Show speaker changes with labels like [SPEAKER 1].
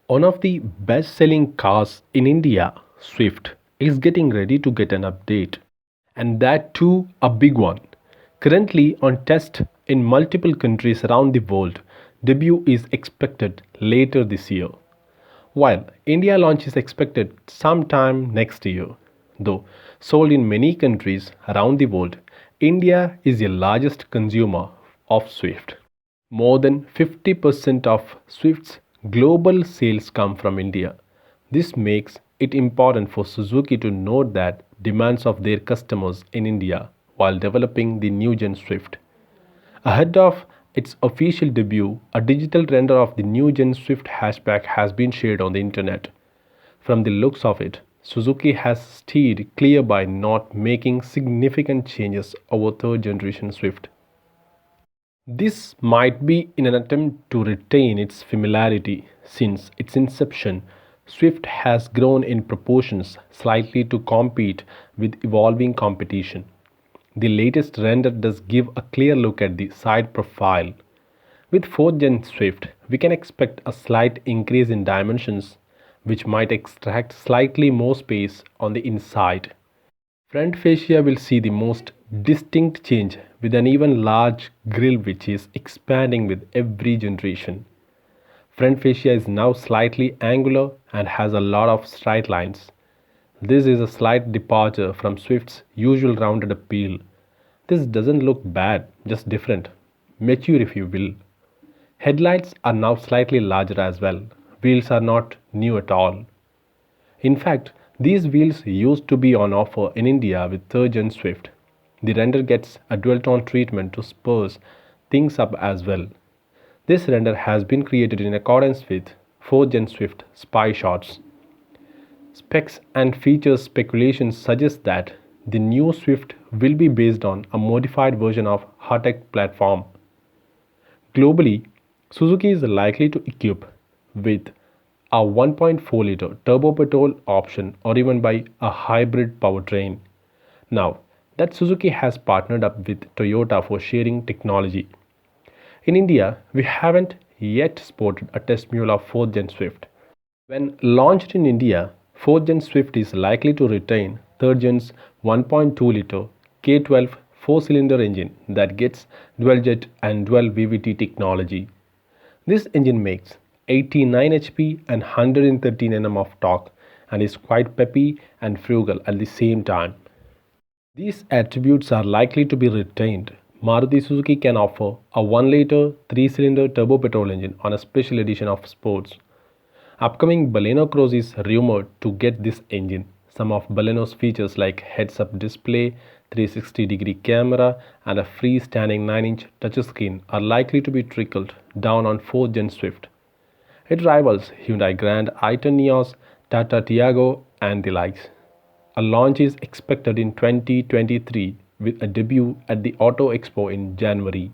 [SPEAKER 1] One of the best selling cars in India, Swift, is getting ready to get an update. And that too, a big one. Currently on test in multiple countries around the world, debut is expected later this year. While India launch is expected sometime next year, though sold in many countries around the world, India is the largest consumer of Swift. More than 50% of Swift's global sales come from India. This makes it important for Suzuki to note that demands of their customers in India while developing the new gen Swift. Ahead of its official debut, a digital render of the new gen Swift hatchback has been shared on the internet. From the looks of it, Suzuki has steered clear by not making significant changes over third generation Swift. This might be in an attempt to retain its familiarity. Since its inception, Swift has grown in proportions slightly to compete with evolving competition. The latest render does give a clear look at the side profile. With 4th Gen Swift, we can expect a slight increase in dimensions, which might extract slightly more space on the inside. Front fascia will see the most distinct change with an even large grille which is expanding with every generation. Front fascia is now slightly angular and has a lot of straight lines. This is a slight departure from Swift's usual rounded appeal. This doesn't look bad, just different. Mature if you will. Headlights are now slightly larger as well. Wheels are not new at all. In fact, these wheels used to be on offer in India with 3rd Gen Swift. The render gets a dual tone treatment to spruce things up as well. This render has been created in accordance with 4th Gen Swift spy shots. Specs and features speculation suggest that the new Swift will be based on a modified version of Hartech platform. Globally, Suzuki is likely to equip with a 1.4-liter turbo petrol option or even by a hybrid powertrain. Now that Suzuki has partnered up with Toyota for sharing technology. In India, we haven't yet spotted a test mule of 4th Gen Swift. When launched in India, 4th Gen Swift is likely to retain 3rd Gen's 1.2-liter K12 four-cylinder engine that gets dual jet and dual VVT technology. This engine makes 89 HP and 113 Nm of torque and is quite peppy and frugal at the same time. These attributes are likely to be retained. Maruti Suzuki can offer a 1-liter 3-cylinder turbo petrol engine on a special edition of Sports. Upcoming Baleno Cross is rumored to get this engine. Some of Baleno's features like heads-up display, 360-degree camera and a freestanding 9-inch touchscreen are likely to be trickled down on 4th Gen Swift. It rivals Hyundai Grand i10 Neos, Tata Tiago and the likes. A launch is expected in 2023 with a debut at the Auto Expo in January.